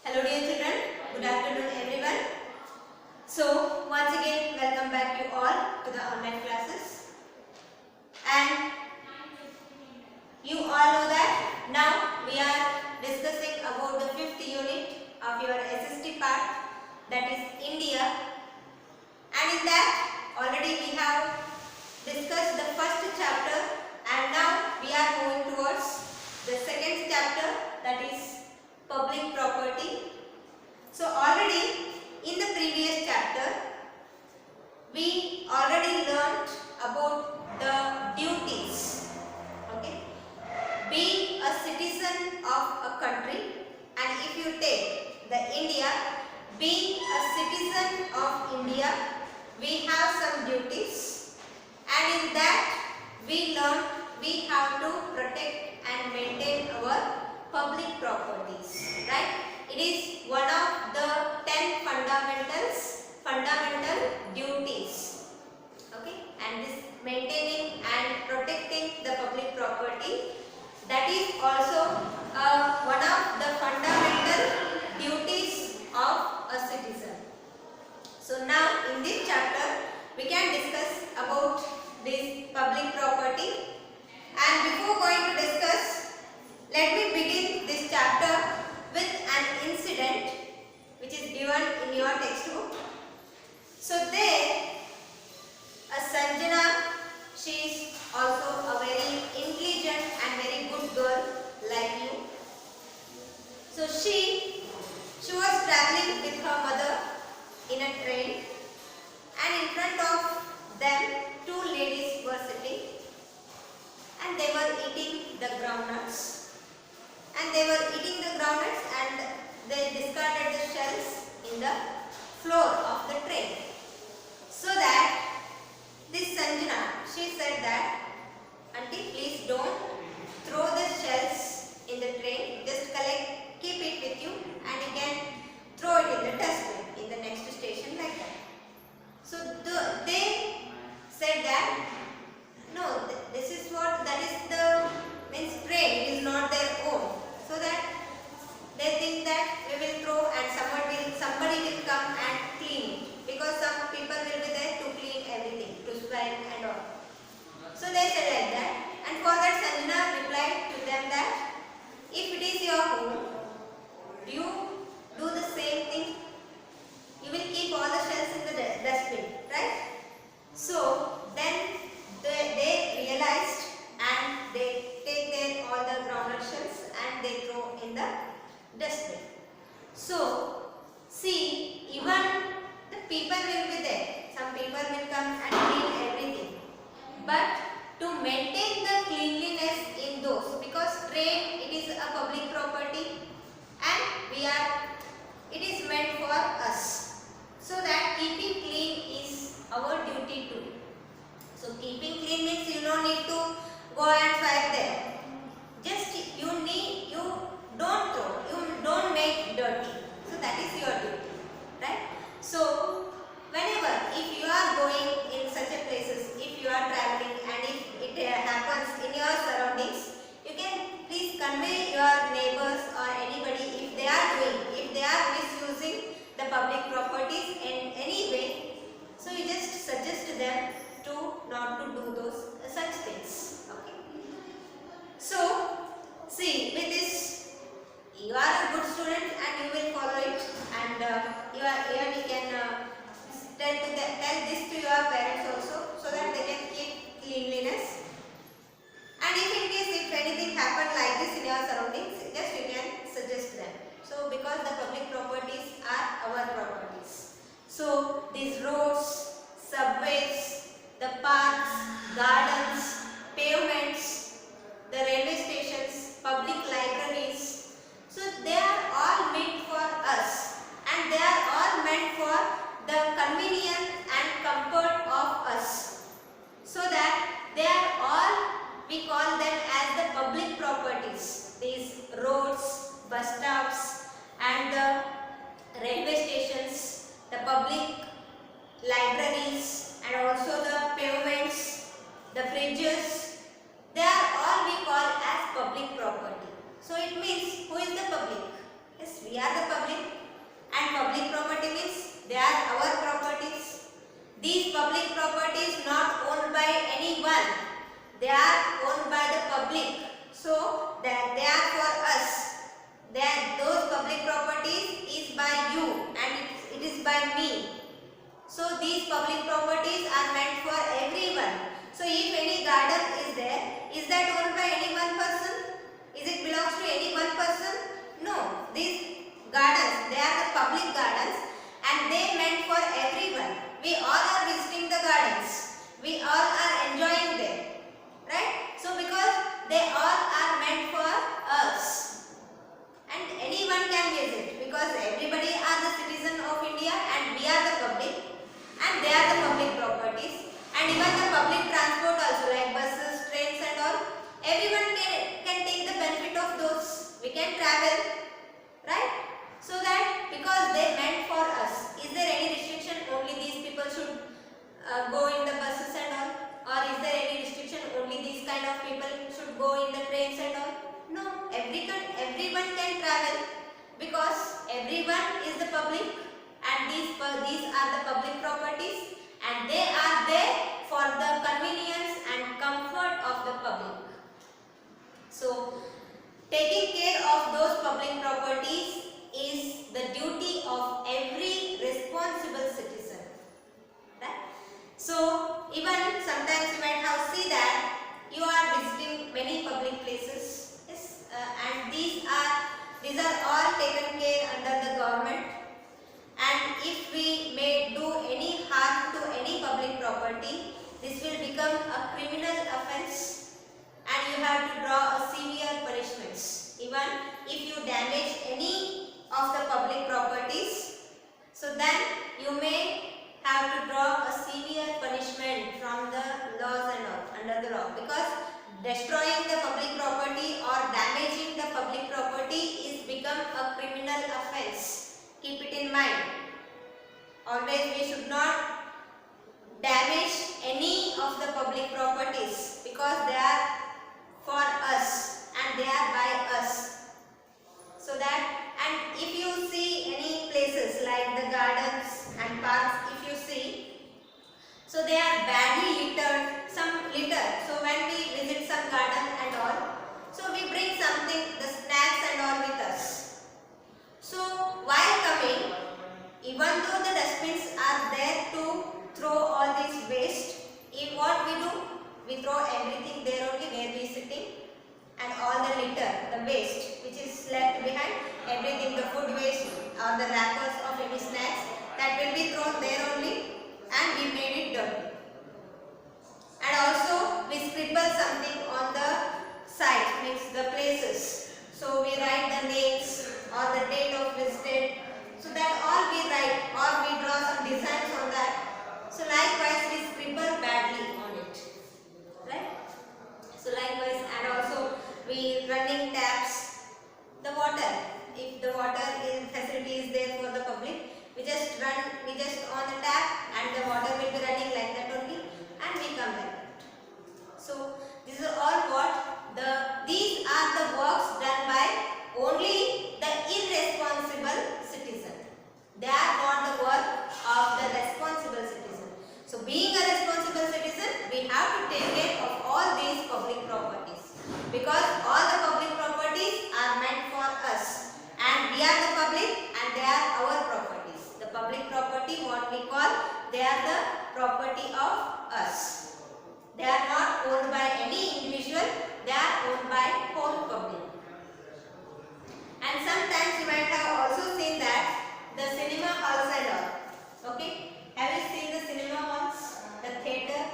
Hello dear children, good afternoon everyone. So once again welcome back you all to the online classes, and you all know that now we are discussing about the 5th unit of your SST part, that is India, and in that already we have discussed the first chapter, and now we are moving towards the second chapter, that is public property. So already in the previous chapter we already learnt about the duties. Okay, being a citizen of a country, and if you take the India, being a citizen of India, we have some duties, and in that we learn we have to protect and maintain our public properties, right? It is one of the 10 fundamental duties. Okay, and this maintaining and protecting the public property, that is also one of the fundamental duties of a citizen. So now in this chapter we can discuss about this public property, and before going to discuss, let me begin this chapter with an incident which is given in your textbook. So there a Sanjana, she is also a very intelligent and very good girl like you. So she was traveling with her mother in a train, and in front of them two ladies were sitting, and they were eating the groundnuts. And they discarded the shells in the floor of the train. So that this Sanjana, she said that, "Auntie, please don't throw the shells in the train. Just keep it with you, and you can throw it in the dustbin in the next station like that." So they said that, "No, this is what, that is the means train. It is not their own." So that they think that we will throw and somebody will come and clean it, because some people will be there to clean everything, to sweep and all. So they said like that, and for that Sanjana replied to them that, "If it is your home, you do the same thing. You will keep all the shells in the dustbin, right?" So then they realized, and they take all the groundnut shells and they throw in the dustbin. So see, even the people will be there. Some people will come and clean everything. But to maintain the cleanliness in those, because train, it is a public property, and it is meant for us. So that keeping clean is our duty too. So keeping clean means you don't need to go and swipe there. Just you don't throw, you don't make dirty. So that is your duty, right? So whenever, if you are going in such a places, if you are traveling, and if it happens in your surroundings, you can please convey your neighbors or anybody, if they are misusing the public properties in any way. So you just suggest them to not to do those such things. Okay. So see, with this, you are a good student and you will follow it, and you can tell this to your parents also, so that they can keep cleanliness. And if anything happened like this in your surroundings, just you can suggest them. So because the public properties are our properties. So these roads, subways, the parks, gardens, pavements, the railway stations, public libraries, so they are all meant for us, and they are all meant for the convenience and comfort of us. So that they are all, we call them as the public properties. These roads, bus stops, and the railway stations, the public libraries, and also the pavements, the bridges, they are all we call as public property. So it means, who is the public? Yes, we are the public, and public property means they are our properties. These public properties not owned by anyone, they are owned by the public. So that they are for us. That those public properties is by you and it is by me. So these public properties are meant for everyone. So if any garden is there, is that owned by any one person? Is it belongs to any one person? No. These gardens, they are the public gardens and they meant for everyone. We all are visiting the gardens. We all are enjoying them. Right? So because they all are meant for us. And anyone can visit because everybody are the citizen of India and we are the public and they are the public properties. And even the public transport also like buses, trains and all, everyone can take the benefit of those. We can travel, right? So that because they meant for us. Is there any restriction only these people should go in the buses and all? Or is there any restriction only these kind of people should go in the trains and all? No, everyone can travel because everyone is the public and these are the public properties and they are there for the convenience and comfort of the public. So, taking care of those public properties is the duty of every responsible citizen. Right? So, even sometimes you might have seen that you are visiting many public places. Yes, and these are all taken care under the government. And if we may do any harm to any public property, this will become a criminal offence and you have to draw a severe punishments. Even if you damage any of the public properties, so then you may have to draw a severe punishment from the laws and all, under the law, because destroying the public property or damaging the public property is become a criminal offence. Keep it in mind. Always we should not damage any of the public properties because they are for us and they are by us. So that, and if you see any places like the gardens and parks, if you see, so they are badly littered, some litter. So when we visit some garden and all, so we bring something, the snacks and all with us. So while coming, even though the dustbins are there to throw all this waste, if what we do, we throw everything there only where we sitting and all the litter, the waste which is left behind, everything, the food waste or the wrappers of any snacks, that will be thrown there only and we made it dirty. And also we scribble something on the side, means the places. So we write the names or the date of visited. So that all we write or we draw some designs on that. So likewise we scribble badly on it. Right? So likewise, and also we running taps, the water. If the water facility is there for the public, we just on the tap and the water will be running like that only and we come like that. So this is all what these are the works done by only the irresponsible citizen. They are not the work of the responsible citizen. So being a responsible citizen, we have to take care of all these public properties because all the public properties are meant for us and we are the public and they are our properties. The public property, what we call, they are the property of us. They are not owned by any individual, they are owned by whole public. And sometimes you might have also seen that the cinema halls and all. Okay? Have you seen the cinema halls? The theatre?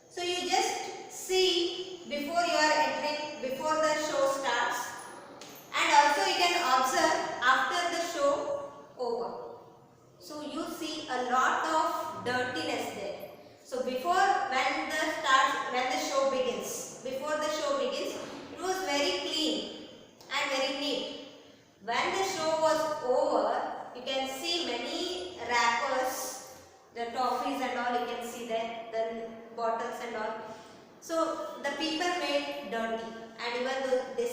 So you just see before you are entering, before the show starts, and also you can observe after the show over. So you see a lot of dirtiness there. So before when the show begins, it was very clean and very neat. When the show was over, you can see many wrappers, the toffees and all, you can see there, the bottles and all. So the people made dirty and even though they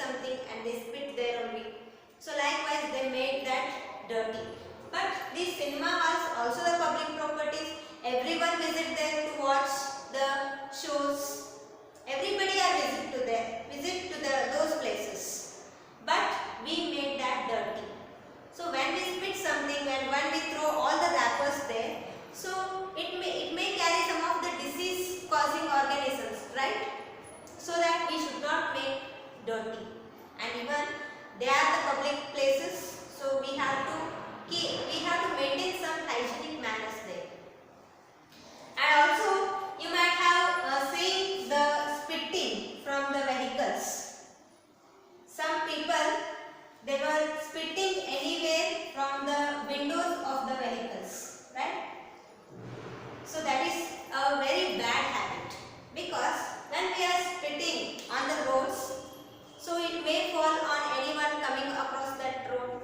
something and they spit there only. So likewise they made that dirty. But these cinema halls also the public properties. Everyone visit there to watch the shows. Everybody are visit to those places. But we made that dirty. So when we spit something, when we throw all the wrappers there, so it may carry some of the disease causing organisms, right? So that we should not make dirty. And even they are the public places, so we have to maintain some hygienic manners there. And also you might have seen the spitting from the vehicles. Some people, they were spitting anywhere from the windows of the vehicles, right? So that is a very bad habit, because when we are spitting on the roads, so it may fall on anyone coming across that road.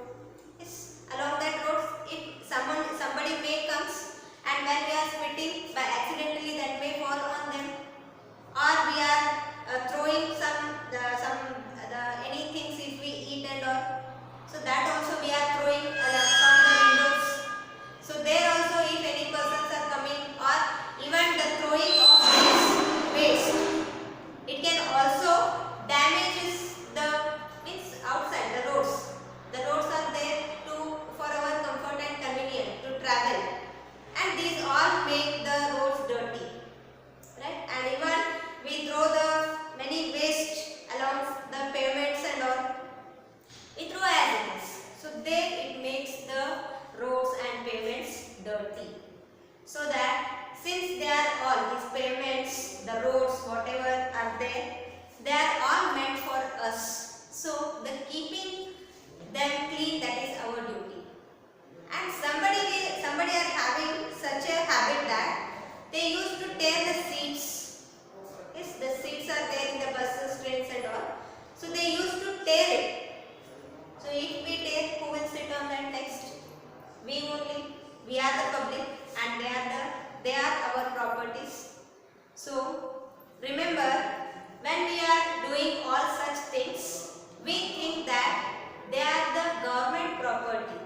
Yes, along that road, if somebody may comes, and when we are spitting by accidentally, that may fall on them, or we are throwing any things if we eat and all. So that also we are throwing from the windows. So there also, if any persons are coming, or even the throwing of waste, it can also damages the outside the roads. The roads are there for our comfort and convenience to travel, and these all make the roads dirty, right? And even we throw the many waste along the pavements and all. We throw as it is. So there it makes the roads and pavements dirty. So that since they are all these pavements, the roads, whatever are there, they are all meant for us. So the keeping them clean, that is our duty. And somebody are having such a habit that they used to tear the seats. Yes, the seats are there in the buses, trains and all. So they used to tear it. So if we tear, who will sit on that next? We only. We are the public, and they are our properties. So remember, when we are doing all such things, we think that they are the government property.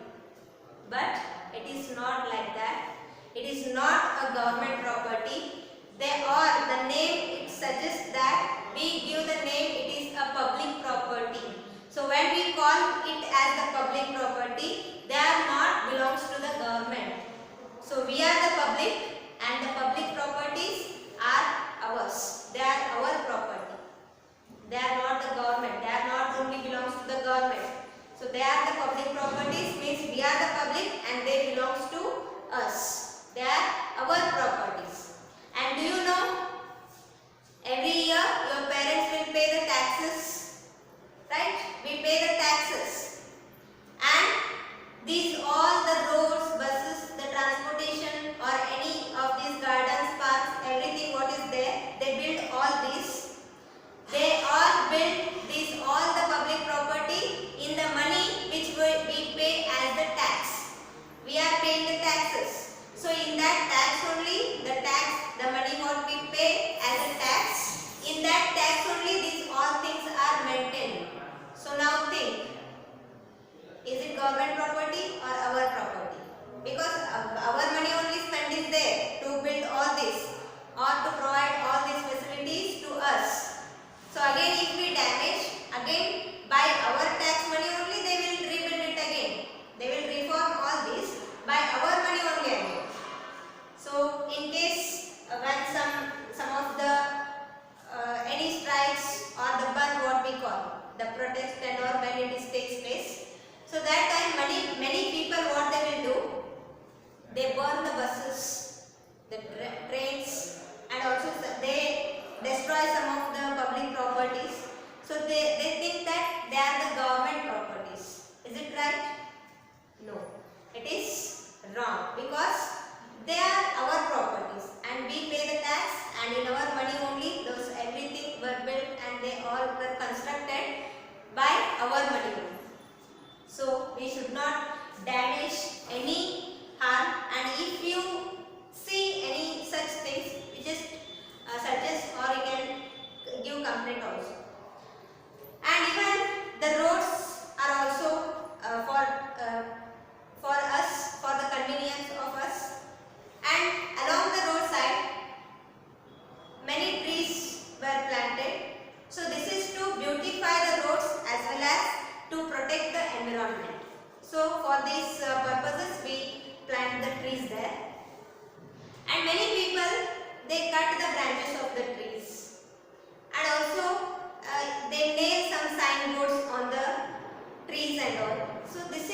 But it is not like that. It is not a government property. They are, the name it suggests that we give the name, it is a public property. So when we call it as the public property, they are not belongs to the government. So we are the public, and the public properties are ours. They are our property. They are not the government. They are not only belongs to the government. So they are the public properties, means we are the public and they belongs to us. They are our properties. And do you know, every year your parents will pay the taxes, right? We pay the taxes, and these all the roads, buses, the transportation, or any of these gardens, parks, everything what is there, they build all these. They all build these all the public property in the money which we pay as the tax. We are paying the taxes. So in that tax only, the money what we pay as a tax, in that tax only these all things are maintained. So now think, is it government property or our property? Because our money only spent is there to build all this or to provide all these facilities to us. So again, if we damage, again by our tax money only they will rebuild it again. They will reform all this by our money only again. So in case when some of the any strikes or the ban, what we call the protest and or when it is takes place, so that time many people what they will do, they burn the buses, the trains, and also they destroy some of the public properties. So they think that they are the government properties. Is it right? No, it is wrong, because they are our properties and we pay the tax, and in our money only those everything were built and they all were constructed by our money only. So we should not damage any harm, and if you see any such things, you just suggest or you can give complaint also. And even to protect the environment. So for these purposes we plant the trees there. And many people, they cut the branches of the trees, and also they nail some signboards on the trees and all. So this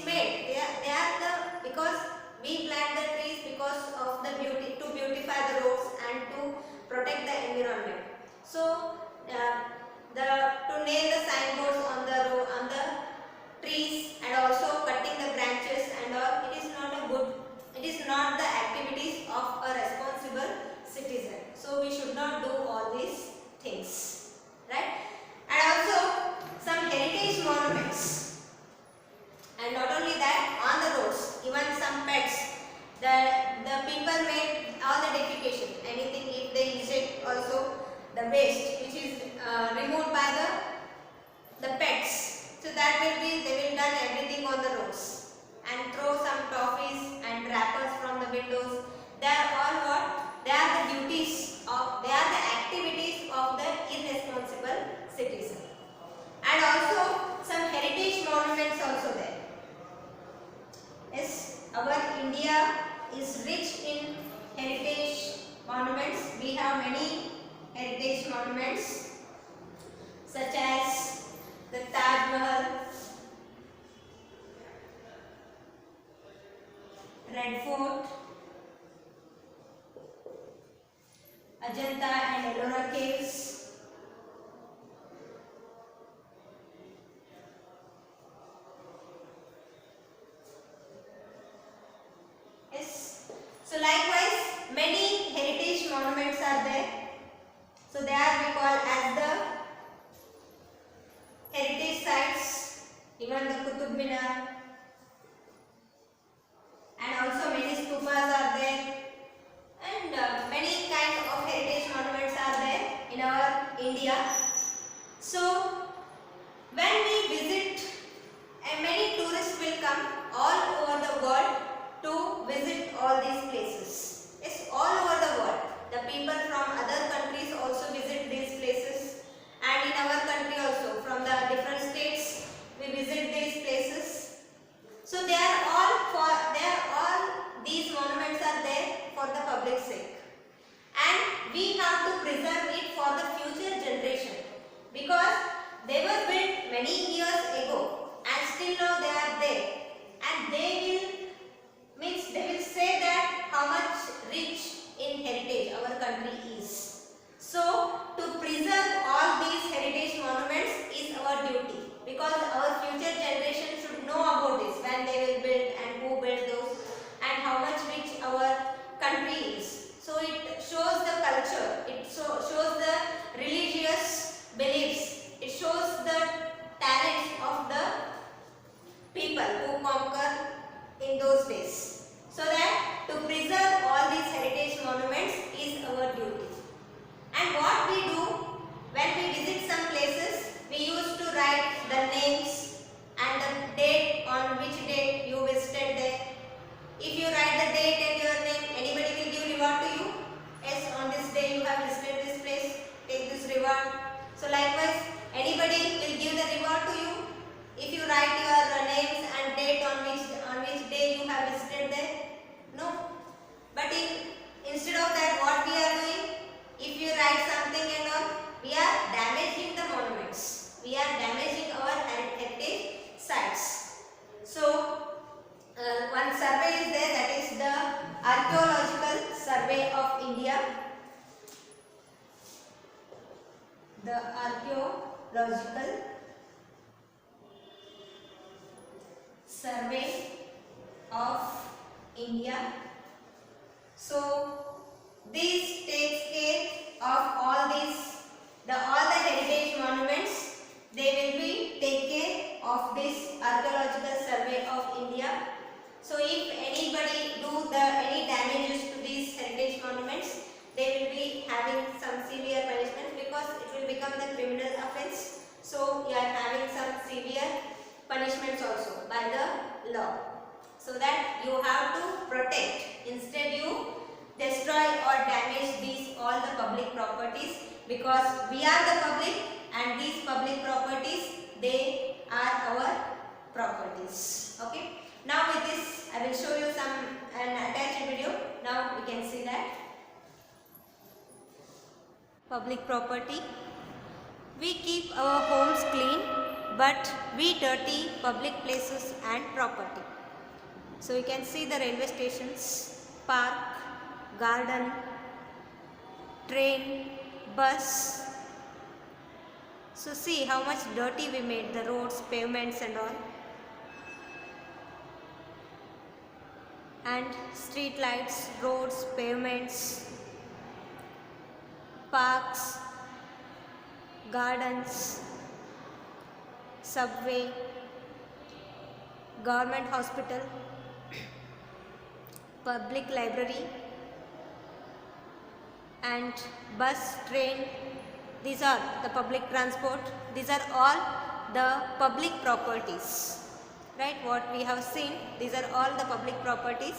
made they are the, because we plant the trees because of the beauty, to beautify the roads and to protect the environment. So to nail the signboards on the trees and also cutting the branches and all, it is not a good, it is not the activities of a responsible citizen. So we should not do all these things, right? And also some heritage monuments, and not only that, on the roads, even some pets, the people made all the defecation, anything, if they eject also the waste which is removed by the pets, so that will be, they will done everything on the roads and throw some toffees and wrappers from the windows. They are all what? They are the duties of, they are the activities of the irresponsible citizen. And also some heritage monuments also there. Yes, our India is rich in heritage monuments. We have many heritage monuments such as the Taj Mahal, Red Fort, Ajanta and Ellora caves, yes. So likewise, many heritage monuments are there. So they are, we call as the heritage sites, even the Qutub Minar, and also many stupas are there, and many kinds of heritage monuments are there in our India. So when we visit, and many tourists will come all over the world to visit all these places. Yes, all over the world. The people from other countries also visit these places, and in our country also, from the different states, we visit these places. So these monuments are there for the public sake, and we have to preserve it for the future generation, because they were built many years ago and still now they are there, and they will say that how much rich in heritage our country is. So to preserve all these heritage monuments is our duty, because our future generation should know about this, when they will build and who built those and how much rich our country is. So it shows the culture, it shows the religious beliefs, it shows the talents of the people who conquer in those days. So that to preserve all these heritage monuments is our duty. And what we do when we visit some places, we used to write the names and the date, on which date you visited there. If you write the date and your name, anybody will give reward to you. Yes, on this day you have visited this place, take this reward. So likewise, anybody will give the reward to you if you write your names and date on which day you have visited there. No. But instead of that, what we are doing, if you write something and all, we are damaging the monuments. We are damaging our heritage sites. So one survey is there, that is the Archaeological Survey of India. The Archaeological Survey of India. So this takes care of all the heritage monuments. They will be take care of this Archaeological Survey of India. So if anybody do any damages to these heritage monuments, they will be having some severe punishment, because it will become the criminal offence. So you are having some severe punishments also by the law. So that you have to protect. Instead you destroy or damage all the public properties, because we are the public, and these public properties, they Public property. We keep our homes clean, but we dirty public places and property. So you can see the railway stations, park, garden, train, bus. So see how much dirty we made, the roads, pavements and all. And street lights, roads, pavements, parks, gardens, subway, government hospital, public library and bus, train. These are the public transport. These are all the public properties, right? What we have seen, these are all the public properties,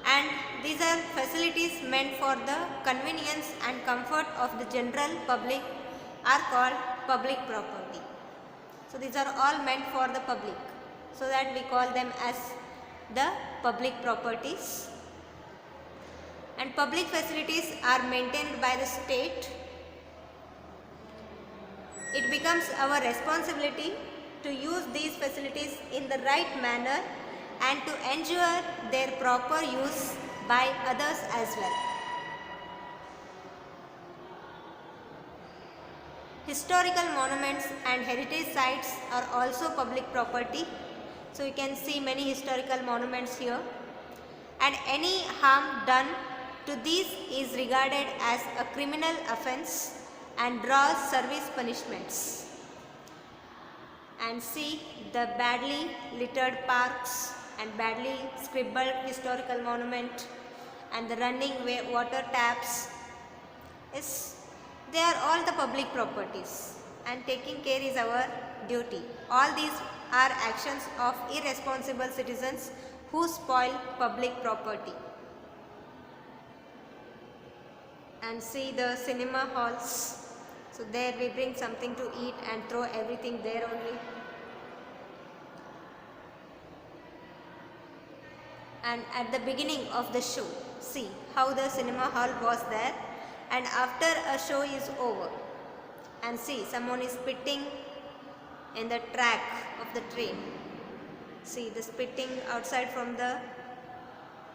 and these are facilities meant for the convenience and comfort of the general public are called public property. So these are all meant for the public, so that we call them as the public properties. And public facilities are maintained by the state. It becomes our responsibility to use these facilities in the right manner and to ensure their proper use by others as well. Historical monuments and heritage sites are also public property. So you can see many historical monuments here, and any harm done to these is regarded as a criminal offence and draws service punishments. And see the badly littered parks and badly scribbled historical monument and the running water taps, they are all the public properties, and taking care is our duty. All these are actions of irresponsible citizens who spoil public property. And see the cinema halls. So there we bring something to eat and throw everything there only. And at the beginning of the show, see how the cinema hall was there, and after a show is over, and see someone is spitting in the track of the train. See the spitting outside from the,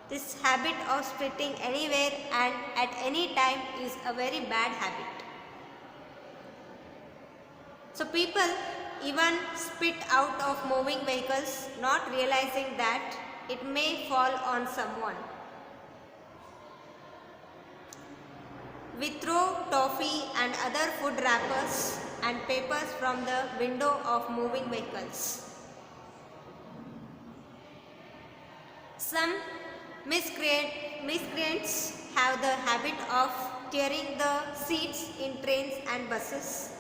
this habit of spitting anywhere and at any time is a very bad habit. So people even spit out of moving vehicles, not realizing that it may fall on someone. We throw toffee and other food wrappers and papers from the window of moving vehicles. Some miscreants have the habit of tearing the seats in trains and buses,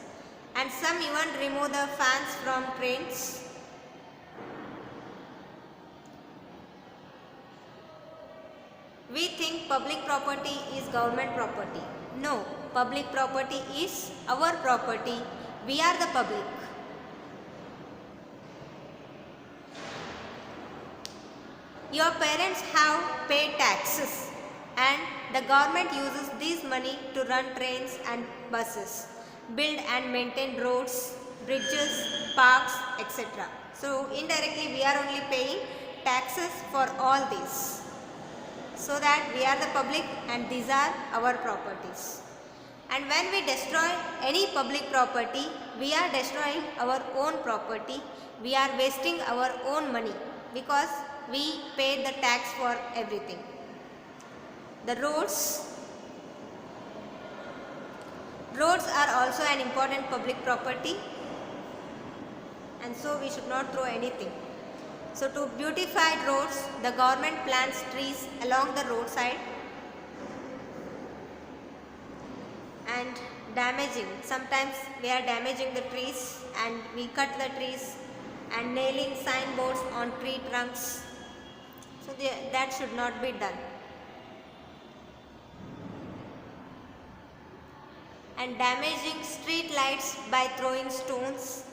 and some even remove the fans from trains. We think public property is government property. No, public property is our property. We are the public. Your parents have paid taxes, and the government uses this money to run trains and buses, build and maintain roads, bridges, parks, etc. So indirectly we are only paying taxes for all these, so that we are the public and these are our properties. And when we destroy any public property, we are destroying our own property. We are wasting our own money because we paid the tax for everything. The roads are also an important public property, and so we should not throw anything. So to beautify roads, the government plants trees along the roadside, and sometimes we are damaging the trees and we cut the trees and nailing signboards on tree trunks. So that should not be done. And damaging street lights by throwing stones.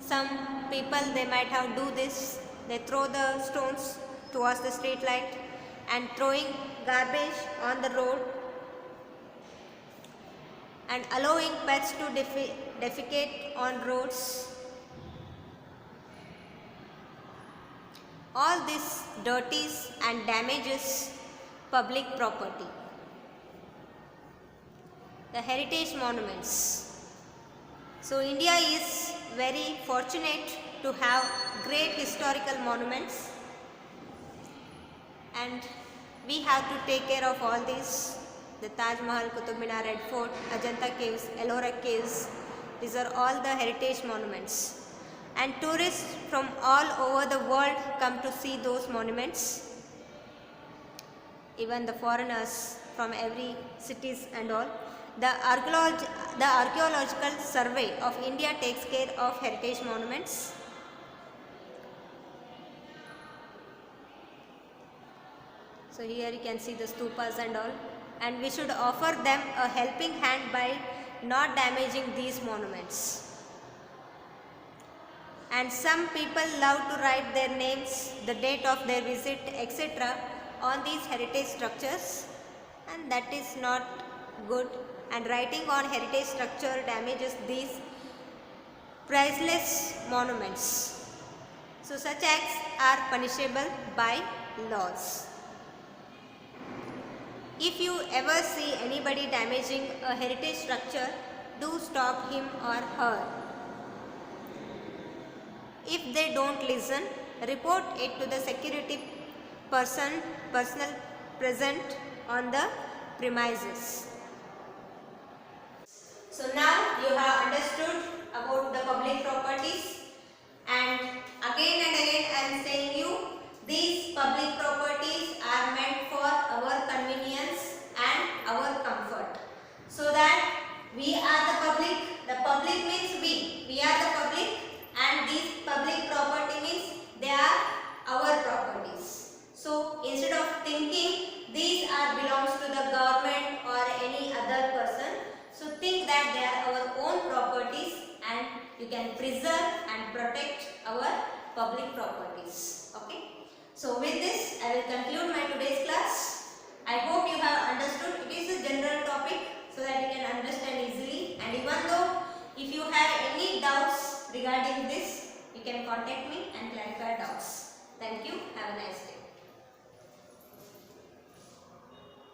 Some people, they might have do this. They throw the stones towards the street light and throwing garbage on the road. and allowing pets to defecate on roads. All this dirties and damages public property. The heritage monuments. So India is very fortunate to have great historical monuments, and we have to take care of all these. The Taj Mahal, Qutub Minar, Red Fort, Ajanta Caves, Ellora Caves, these are all the heritage monuments. And tourists from all over the world come to see those monuments. Even the foreigners from every cities and all. The Archaeological Survey of India takes care of heritage monuments. So here you can see the stupas and all, and we should offer them a helping hand by not damaging these monuments. And some people love to write their names, the date of their visit, etc. on these heritage structures, and that is not good, and writing on heritage structure damages these priceless monuments. So such acts are punishable by laws. If you ever see anybody damaging a heritage structure, do stop him or her. If they don't listen, report it to the security personnel present on the premises. So now you have understood about the public properties, and again I am saying you, these public properties are meant for our convenience and our comfort, so that we are the public means we are the public, and these public property means they are our properties. So instead of thinking these are belongs to the government or any other person, so think that they are our own properties, and you can preserve and protect our public properties. Okay. So with this I will conclude my today's class. I hope you have understood. It is a general topic so that you can understand easily, and even though if you have any doubts regarding this, you can contact me and clarify doubts.